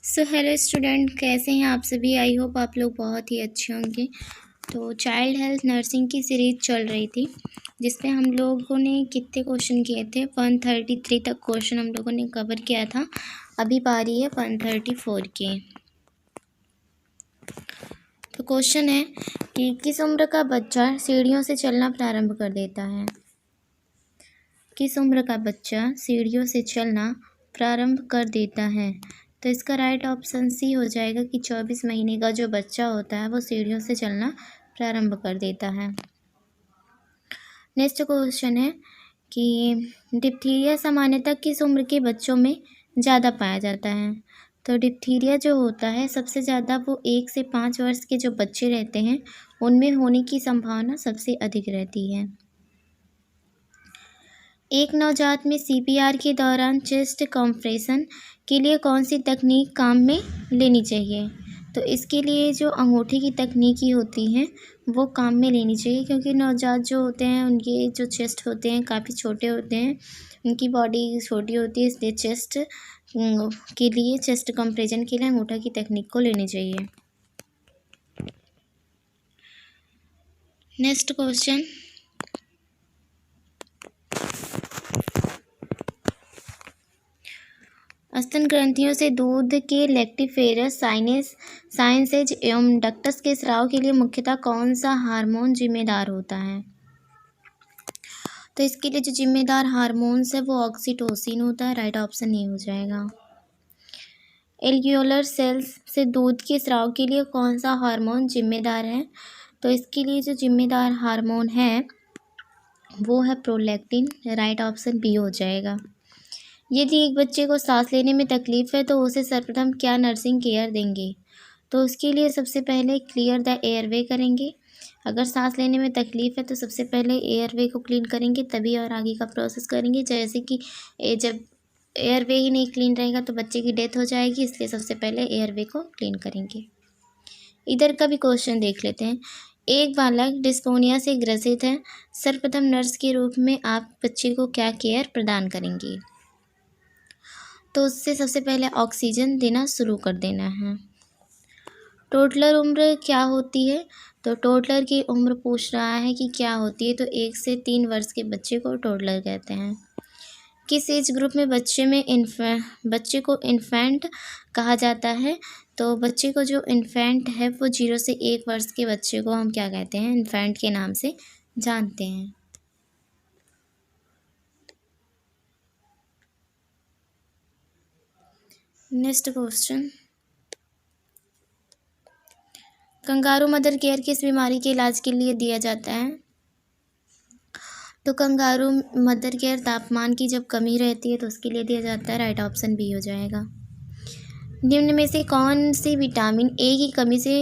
So hello student, कैसे हैं आप सभी। आई होप आप लोग बहुत ही अच्छे होंगे। तो चाइल्ड हेल्थ नर्सिंग की सीरीज़ चल रही थी जिसपे हम लोगों ने कितने क्वेश्चन किए थे, 133 तक क्वेश्चन हम लोगों ने कवर किया था। अभी बारी है 134 की। तो क्वेश्चन है कि किस उम्र का बच्चा सीढ़ियों से चलना प्रारंभ कर देता है। किस उम्र का बच्चा सीढ़ियों से चलना प्रारंभ कर देता है। तो इसका राइट ऑप्शन सी हो जाएगा कि 24 महीने का जो बच्चा होता है वो सीढ़ियों से चलना प्रारंभ कर देता है। नेक्स्ट क्वेश्चन है कि डिप्थीरिया सामान्यतः किस उम्र के बच्चों में ज़्यादा पाया जाता है। तो डिप्थीरिया जो होता है सबसे ज़्यादा वो 1 से 5 वर्ष के जो बच्चे रहते हैं उनमें होने की संभावना सबसे अधिक रहती है। एक नवजात में सीपीआर के दौरान चेस्ट कंप्रेशन के लिए कौन सी तकनीक काम में लेनी चाहिए। तो इसके लिए जो अंगूठे की तकनीकी होती हैं वो काम में लेनी चाहिए, क्योंकि नवजात जो होते हैं उनके जो चेस्ट होते हैं काफ़ी छोटे होते हैं, उनकी बॉडी छोटी होती है, इसलिए चेस्ट कंप्रेशन के लिए अंगूठा की तकनीक को लेनी चाहिए। नेक्स्ट क्वेश्चन, स्तन ग्रंथियों से दूध के लैक्टिफेरस साइनेसेज एवं डक्टस के स्राव के लिए मुख्यतः कौन सा हार्मोन जिम्मेदार होता है। तो इसके लिए जो जिम्मेदार हार्मोन्स है वो ऑक्सीटोसिन होता है। राइट ऑप्शन ए हो जाएगा। एल्वियोलर सेल्स से दूध के स्राव के लिए कौन सा हार्मोन जिम्मेदार है। तो इसके लिए जो जिम्मेदार हार्मोन है वो है प्रोलैक्टिन। राइट ऑप्शन बी हो जाएगा। यदि एक बच्चे को सांस लेने में तकलीफ़ है तो उसे सर्वप्रथम क्या नर्सिंग केयर देंगे। तो उसके लिए सबसे पहले क्लियर द एयरवे करेंगे। अगर सांस लेने में तकलीफ़ है तो सबसे पहले एयरवे को क्लीन करेंगे, तभी और आगे का प्रोसेस करेंगे। जैसे कि जब एयरवे ही नहीं क्लीन रहेगा तो बच्चे की डेथ हो जाएगी, इसलिए सबसे पहले एयरवे को क्लीन करेंगे। इधर का भी क्वेश्चन देख लेते हैं। एक बालक डिस्पोनिया से ग्रसित है, सर्वप्रथम नर्स के रूप में आप बच्चे को क्या केयर प्रदान करेंगी। तो उससे सबसे पहले ऑक्सीजन देना शुरू कर देना है। टोटलर उम्र क्या होती है। तो टोटलर की उम्र पूछ रहा है कि क्या होती है, तो 1 से 3 वर्ष के बच्चे को टोटलर कहते हैं। किस एज ग्रुप में बच्चे को इन्फेंट कहा जाता है। तो बच्चे को जो इन्फेंट है वो 0 से 1 वर्ष के बच्चे को हम क्या कहते हैं, इन्फेंट के नाम से जानते हैं। Next question, kangaroo mother care किस बीमारी के इलाज के लिए दिया जाता है। तो कंगारू मदर केयर तापमान की जब कमी रहती है तो उसके लिए दिया जाता है। राइट ऑप्शन बी हो जाएगा। निम्न में से कौन सी विटामिन ए की कमी से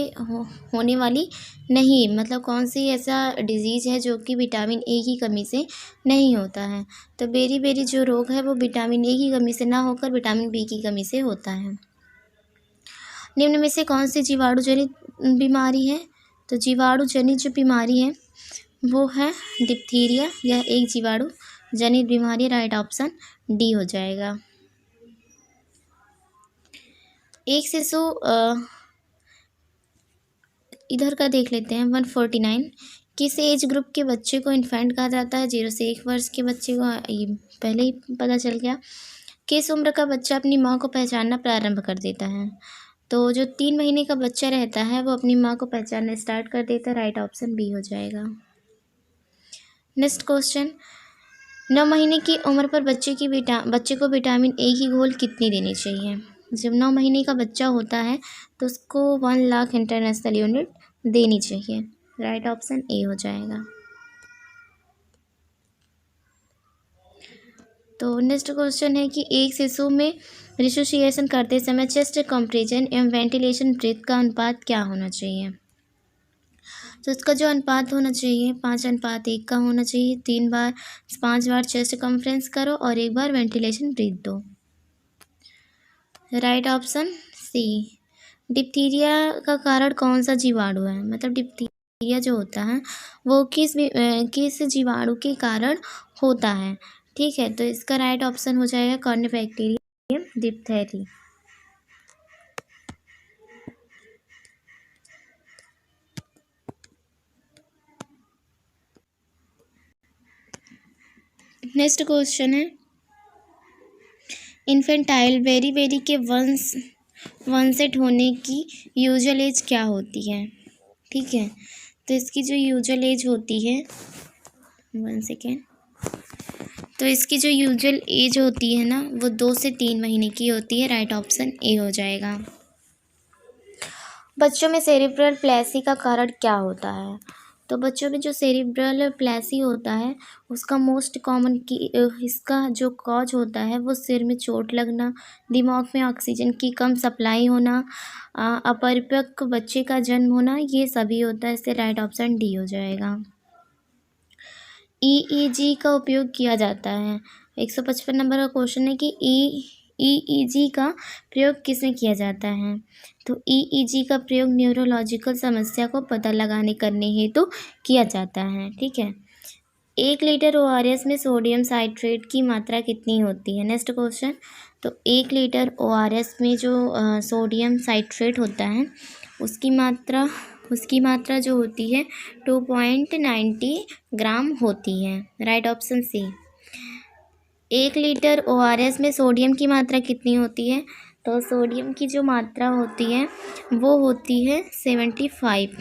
होने वाली नहीं, मतलब कौन सी ऐसा डिजीज़ है जो कि विटामिन ए की कमी से नहीं होता है। तो बेरी जो रोग है वो विटामिन ए की कमी से ना होकर विटामिन बी की कमी से होता है। निम्न में से कौन सी जीवाणु जनित बीमारी है। तो जीवाणु जनित जो बीमारी है वो है डिप्थीरिया। यह एक जीवाणु जनित बीमारी। राइट ऑप्शन डी हो जाएगा। एक शिशु इधर का देख लेते हैं 149। किस एज ग्रुप के बच्चे को इन्फेंट कहा जाता है। 0 से 1 वर्ष के बच्चे को ये पहले ही पता चल गया। किस उम्र का बच्चा अपनी माँ को पहचानना प्रारंभ कर देता है। तो जो 3 महीने का बच्चा रहता है वो अपनी माँ को पहचानना स्टार्ट कर देता है। राइट ऑप्शन बी हो जाएगा। नेक्स्ट क्वेश्चन, 9 महीने की उम्र पर बच्चे को विटामिन ए की घोल कितनी देनी चाहिए। जब 9 महीने का बच्चा होता है तो उसको 1 लाख इंटरनेशनल यूनिट देनी चाहिए। राइट ऑप्शन ए हो जाएगा। तो नेक्स्ट क्वेश्चन है कि एक शिशु में रिसोसिएशन करते समय चेस्ट कंप्रेशन एवं वेंटिलेशन ब्रीथ का अनुपात क्या होना चाहिए। तो इसका जो अनुपात होना चाहिए 5:1 का होना चाहिए। 5 बार चेस्ट कॉन्फ्रेंस करो और 1 बार वेंटिलेशन ब्रीथ दो। Right option C. डिप्थीरिया का कारण कौन सा जीवाणु है, मतलब डिप्थीरिया जो होता है वो किस जीवाणु के कारण होता है। ठीक है, तो इसका राइट ऑप्शन हो जाएगा कॉर्निबैक्टीरियम डिप्थेरी। नेक्स्ट क्वेश्चन है इन्फेंटाइल बेरी बेरी के वंशेट होने की यूजुअल एज क्या होती है। ठीक है, तो इसकी जो यूजुअल एज होती है 1 सेकेंड, तो इसकी जो यूजुअल एज होती है ना वो 2 से 3 महीने की होती है। राइट ऑप्शन ए हो जाएगा। बच्चों में सेरिब्रल प्लेसी का कारण क्या होता है। तो बच्चों में जो सेरिब्रल प्लेसी होता है उसका मोस्ट कॉमन की इसका जो कॉज होता है वो सिर में चोट लगना, दिमाग में ऑक्सीजन की कम सप्लाई होना, अपरिपक्व बच्चे का जन्म होना, ये सभी होता है। इससे राइट ऑप्शन डी हो जाएगा। EEG का उपयोग किया जाता है। 155 नंबर का क्वेश्चन है कि EEG का प्रयोग किसमें किया जाता है। तो EEG का प्रयोग न्यूरोलॉजिकल समस्या को पता लगाने करने हेतु किया जाता है। ठीक है, 1 लीटर ORS में सोडियम साइट्रेट की मात्रा कितनी होती है। नेक्स्ट क्वेश्चन, तो 1 लीटर ORS में जो सोडियम साइट्रेट होता है उसकी मात्रा जो होती है 2.90 ग्राम होती है। Right option C. 1 litre ORS में सोडियम की मात्रा कितनी होती है। तो सोडियम की जो मात्रा होती है वो होती है 75।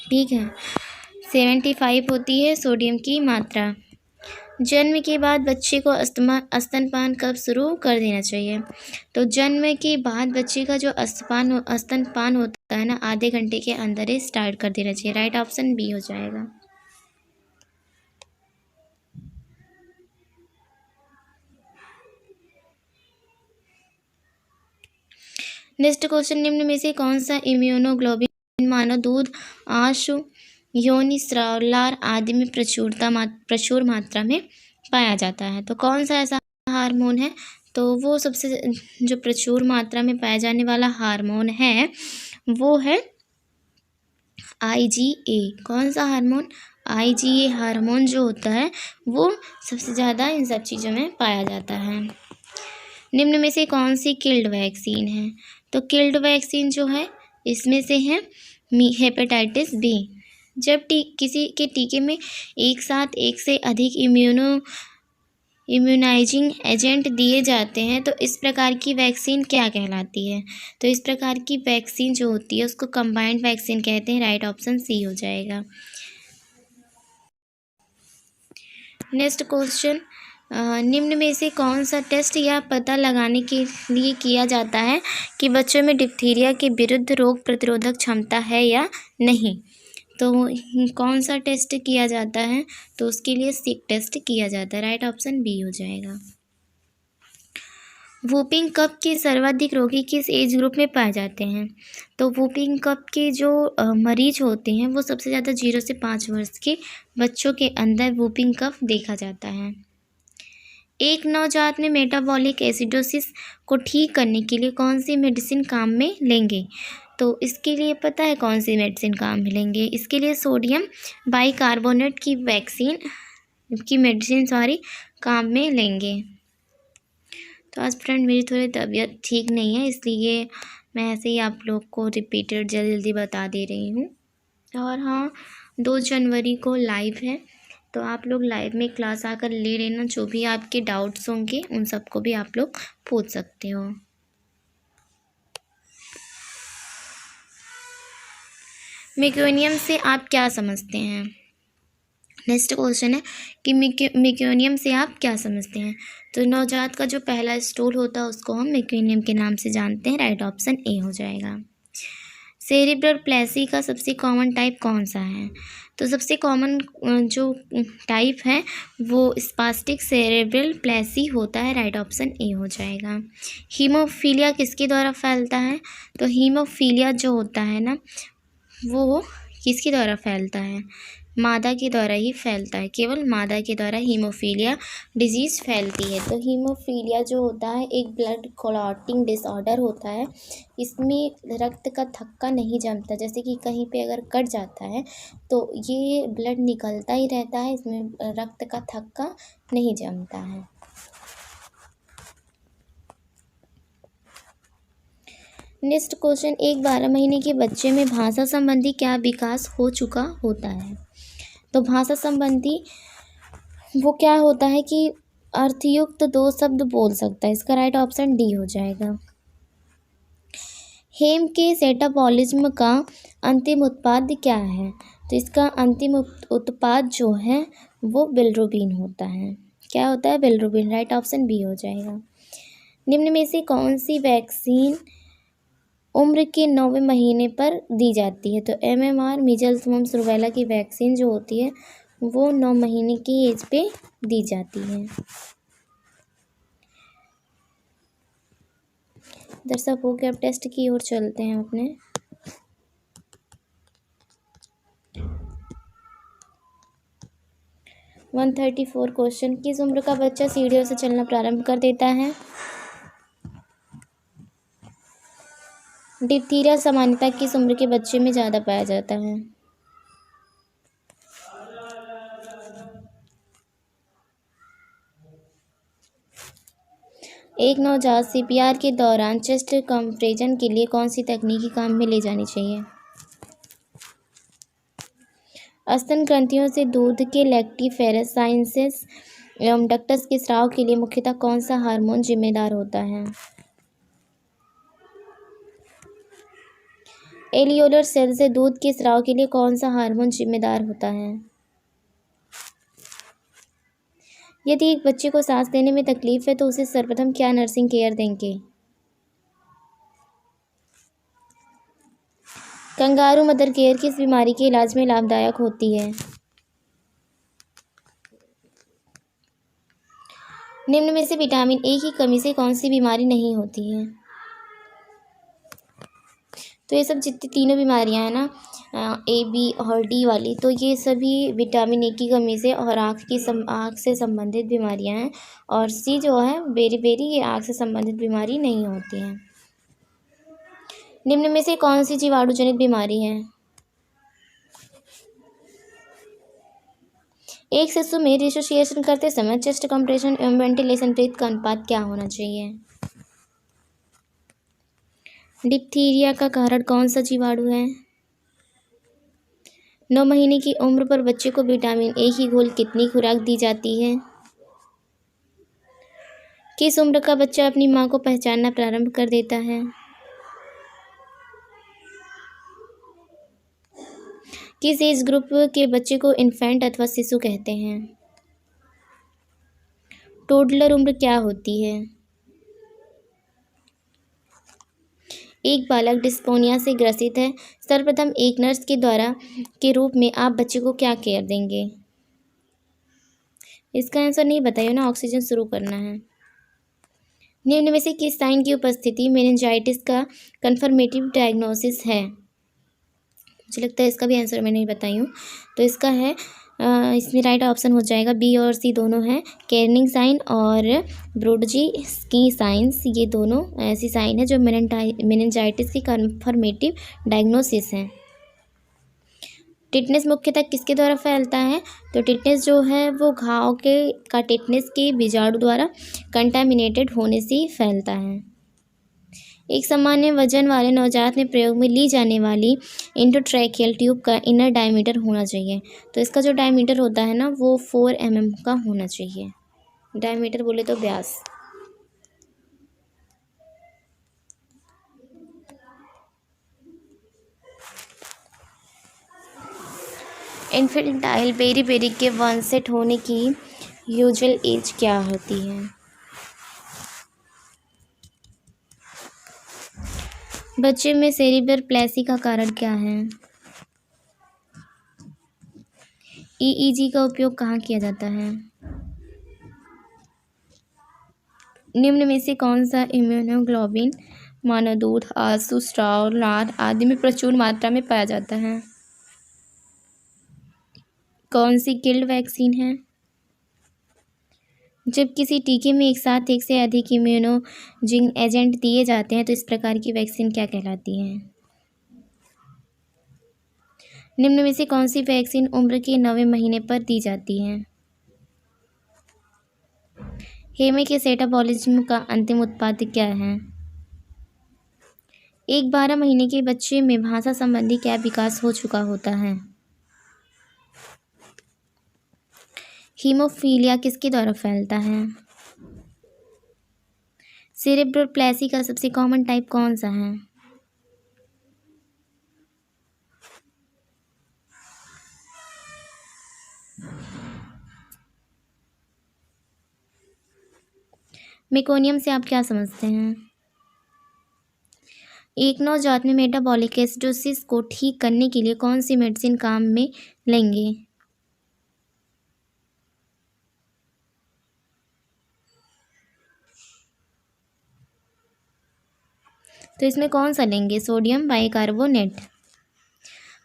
ठीक है, 75 होती है सोडियम की मात्रा। जन्म के बाद बच्चे को स्तनपान कब शुरू कर देना चाहिए। तो जन्म के बाद बच्चे का जो स्तनपान होता है ना आधे घंटे के अंदर ही स्टार्ट कर देना चाहिए। राइट ऑप्शन बी हो जाएगा। नेक्स्ट क्वेश्चन, निम्न में से कौन सा इम्यूनोग्लोबिन मानव दूध, आंसू, योनि स्राव, लार आदि में प्रचुर मात्रा में पाया जाता है। तो कौन सा ऐसा हार्मोन है। तो वो सबसे जो प्रचुर मात्रा में पाया जाने वाला हार्मोन है वो है IgA। कौन सा हार्मोन। IgA हार्मोन जो होता है वो सबसे ज़्यादा इन सब चीज़ों में पाया जाता है। निम्न में से कौन सी किल्ड वैक्सीन है। तो किल्ड वैक्सीन जो है इसमें से है हेपेटाइटिस बी। जब किसी के टीके में एक साथ एक से अधिक इम्यूनाइजिंग एजेंट दिए जाते हैं तो इस प्रकार की वैक्सीन क्या कहलाती है। तो इस प्रकार की वैक्सीन जो होती है उसको कंबाइंड वैक्सीन कहते हैं। राइट ऑप्शन सी हो जाएगा। नेक्स्ट क्वेश्चन, निम्न में से कौन सा टेस्ट यह पता लगाने के लिए किया जाता है कि बच्चों में डिप्थीरिया के विरुद्ध रोग प्रतिरोधक क्षमता है या नहीं। तो कौन सा टेस्ट किया जाता है। तो उसके लिए सिक टेस्ट किया जाता है। राइट ऑप्शन बी हो जाएगा। वूपिंग कफ के सर्वाधिक रोगी किस एज ग्रुप में पाए जाते हैं। तो वूपिंग कफ के जो मरीज होते हैं वो सबसे ज़्यादा 0 से 5 वर्ष के बच्चों के अंदर वूपिंग कफ देखा जाता है। एक नवजात में मेटाबॉलिक एसिडोसिस को ठीक करने के लिए कौन सी मेडिसिन काम में लेंगे। तो इसके लिए पता है कौन सी मेडिसिन काम में लेंगे। इसके लिए सोडियम बाइकार्बोनेट की मेडिसिन काम में लेंगे। तो आज फ्रेंड मेरी थोड़ी तबीयत ठीक नहीं है इसलिए मैं ऐसे ही आप लोग को रिपीटेड जल्दी बता दे रही हूँ। और हाँ, 2 जनवरी को लाइव है तो आप लोग लाइव में क्लास आकर ले लेना। जो भी आपके डाउट्स होंगे उन सबको भी आप लोग पूछ सकते हो। मेक्योनियम से आप क्या समझते हैं। नेक्स्ट क्वेश्चन है कि मेक्योनियम से आप क्या समझते हैं। तो नवजात का जो पहला स्टूल होता है उसको हम मेक्योनियम के नाम से जानते हैं। राइट ऑप्शन ए हो जाएगा। सेरिब्रल प्लेसी का सबसे कॉमन टाइप कौन सा है। तो सबसे कॉमन जो टाइप है वो स्पास्टिक सेरेब्रल प्लेसी होता है। राइट ऑप्शन ए हो जाएगा। हीमोफीलिया किसके द्वारा फैलता है। तो हीमोफीलिया जो होता है ना वो किसके द्वारा फैलता है। मादा के द्वारा ही फैलता है। केवल मादा के द्वारा हीमोफीलिया डिजीज़ फैलती है। तो हीमोफीलिया जो होता है एक ब्लड क्लॉटिंग डिसऑर्डर होता है। इसमें रक्त का थक्का नहीं जमता। जैसे कि कहीं पे अगर कट जाता है तो ये ब्लड निकलता ही रहता है, इसमें रक्त का थक्का नहीं जमता है। नेक्स्ट क्वेश्चन, एक 12 महीने के बच्चे में भाषा संबंधी क्या विकास हो चुका होता है। तो भाषा संबंधी वो क्या होता है कि अर्थयुक्त दो शब्द बोल सकता है। इसका राइट ऑप्शन डी हो जाएगा। हेम के सेटाबॉलिज्म का अंतिम उत्पाद क्या है? तो इसका अंतिम उत्पाद जो है वो बिलिरुबिन होता है। क्या होता है? बिलिरुबिन। राइट ऑप्शन बी हो जाएगा। निम्न में से कौन सी वैक्सीन उम्र के 9वें महीने पर दी जाती है? तो MMR मीजल्स मम्स रूबेला की वैक्सीन जो होती है वो 9 महीने की एज पे दी जाती है। दर्शकों के अब टेस्ट की ओर चलते हैं अपने। One 134 question. किस उम्र का बच्चा सीढ़ियों से चलना प्रारंभ कर देता है? डिप्थीरिया सामान्यतः किस उम्र के बच्चे में ज़्यादा पाया जाता है? एक नवजात CPR के दौरान चेस्ट कंप्रेशन के लिए कौन सी तकनीकी काम में ले जानी चाहिए? स्तन ग्रंथियों से दूध के लैक्टिफेरस साइंसेस एवं डक्टस के स्राव के लिए मुख्यतः कौन सा हार्मोन जिम्मेदार होता है? एलियोलर सेल से दूध के स्राव के लिए कौन सा हार्मोन जिम्मेदार होता है? यदि एक बच्चे को सांस लेने में तकलीफ है तो उसे सर्वप्रथम क्या नर्सिंग केयर देंगे? कंगारू मदर केयर किस बीमारी के इलाज में लाभदायक होती है? निम्न में से विटामिन ए की कमी से कौन सी बीमारी नहीं होती है? तो ये सब जितनी तीनों बीमारियां हैं ना, AB और D वाली, तो ये सभी विटामिन ए की कमी से और आँख से संबंधित बीमारियां हैं। और C जो है बेरी बेरी, ये आँख से संबंधित बीमारी नहीं होती है। निम्न में से कौन सी जीवाणु जनित बीमारी है? एक शिशु में रिसोसिएशन करते समय चेस्ट कंप्रेशन एवं वेंटिलेशन ब्रीथ का अनुपात क्या होना चाहिए? डिप्थीरिया का कारण कौन सा जीवाणु है? 9 महीने की उम्र पर बच्चे को विटामिन ए की घोल कितनी खुराक दी जाती है? किस उम्र का बच्चा अपनी माँ को पहचानना प्रारंभ कर देता है? किस एज ग्रुप के बच्चे को इन्फेंट अथवा शिशु कहते हैं? टोडलर उम्र क्या होती है? एक बालक डिस्पोनिया से ग्रसित है। सर्वप्रथम एक नर्स के रूप में आप बच्चे को क्या केयर देंगे? इसका आंसर नहीं बताइए ना, ऑक्सीजन शुरू करना है। निम्न में से किस साइन की उपस्थिति मेनिंजाइटिस का कन्फर्मेटिव डायग्नोसिस है? मुझे लगता है इसका भी आंसर मैं नहीं बताई हूँ। तो इसका है इसमें राइट ऑप्शन हो जाएगा बी और सी दोनों हैं। केर्निंग साइन और ब्रोडजी की साइंस, ये दोनों ऐसी साइन है जो मेनिंजाइटिस की कन्फर्मेटिव डायग्नोसिस है। टिटनेस मुख्यतः किसके द्वारा फैलता है? तो टिटनेस जो है वो घाव का टिटनेस के बीजाणु द्वारा कंटामिनेटेड होने से फैलता है। एक सामान्य वजन वाले नवजात में प्रयोग में ली जाने वाली इंट्राट्रैकियल ट्यूब का इनर डायमीटर होना चाहिए। तो इसका जो डायमीटर होता है ना वो 4 mm का होना चाहिए। डायमीटर बोले तो व्यास। इन्फेंटाइल बेरी के वनसेट होने की यूजुअल एज क्या होती है? बच्चे में सेरिब्रल प्लेसी का कारण क्या है? EEG का उपयोग कहाँ किया जाता है? निम्न में से कौन सा इम्यूनोग्लोबिन मानव दूध, आंसू, स्राव, लार आदि में प्रचुर मात्रा में पाया जाता है? कौन सी किल्ड वैक्सीन है? जब किसी टीके में एक साथ एक से अधिक इम्यूनोजिंग एजेंट दिए जाते हैं तो इस प्रकार की वैक्सीन क्या कहलाती है? निम्न में से कौन सी वैक्सीन उम्र के 9वें महीने पर दी जाती है? हेमे के सेटाबॉलिज्म का अंतिम उत्पाद क्या है? एक 12 महीने के बच्चे में भाषा संबंधी क्या विकास हो चुका होता है? हीमोफीलिया किसके द्वारा फैलता है? सेरेब्रल प्लेसी का सबसे कॉमन टाइप कौन सा है? मेकोनियम से आप क्या समझते हैं? एक नवजात में मेटाबॉलिक एसिडोसिस को ठीक करने के लिए कौन सी मेडिसिन काम में लेंगे? तो इसमें कौन सा लेंगे? Sodium bicarbonate.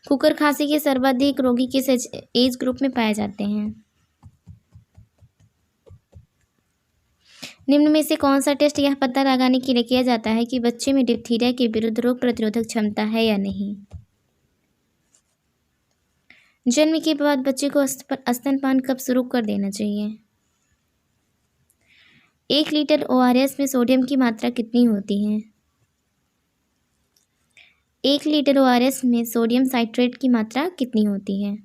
कुकर खांसी के सर्वाधिक रोगी किस एज ग्रुप में पाए जाते हैं? निम्न में से कौन सा टेस्ट यह पता लगाने के लिए किया जाता है कि बच्चे में डिप्थीरिया के विरुद्ध रोग प्रतिरोधक क्षमता है या नहीं? जन्म के बाद बच्चे को स्तनपान कब शुरू कर देना चाहिए? 1 लीटर ORS में सोडियम की मात्रा कितनी होती है? 1 लीटर ORS में सोडियम साइट्रेट की मात्रा कितनी होती है?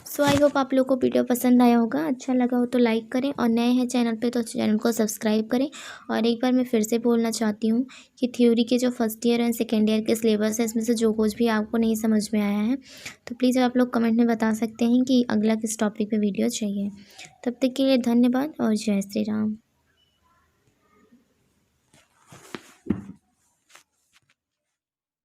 सो आई होप आप लोग को वीडियो पसंद आया होगा। अच्छा लगा हो तो लाइक करें और नए हैं चैनल पे तो चैनल को सब्सक्राइब करें। और एक बार मैं फिर से बोलना चाहती हूँ कि थ्योरी के जो first year and second year के सिलेबस है इसमें से जो कुछ भी आपको नहीं समझ में आया है तो प्लीज़ आप लोग कमेंट में बता सकते हैं कि अगला किस टॉपिक पे वीडियो चाहिए। तब तक के लिए धन्यवाद और जय श्री राम।